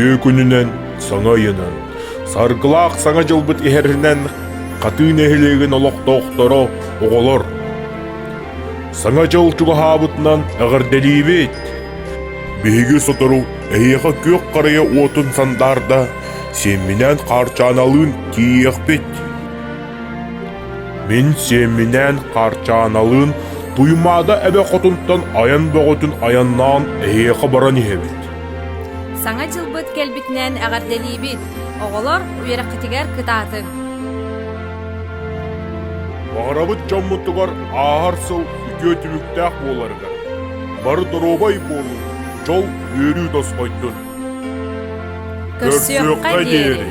көкүнүнен саңайынан, саргылаак саңа жылбыт иһэринен катын эхилеген олохтоохторо оголор. Саңа жыл чугаһаабытынан агырделиибит. Биһиги сотору эйеха көк карая отун сандарда семменен карчааналыын тиехпит. Мен семменен карчааналыын туймаада эбе хотунтан аян боготун аяннаан эйеха баран иһебит. Саңа жылбыт келбитнен агырделиибит. Оголор уйракытигер кытаатын. Бағарабыт жаммутугар ағар сыл үкөтүбүктәк боларыгар. Бары доробай болу, жол өрі досқойдun. Көрсөкка дери.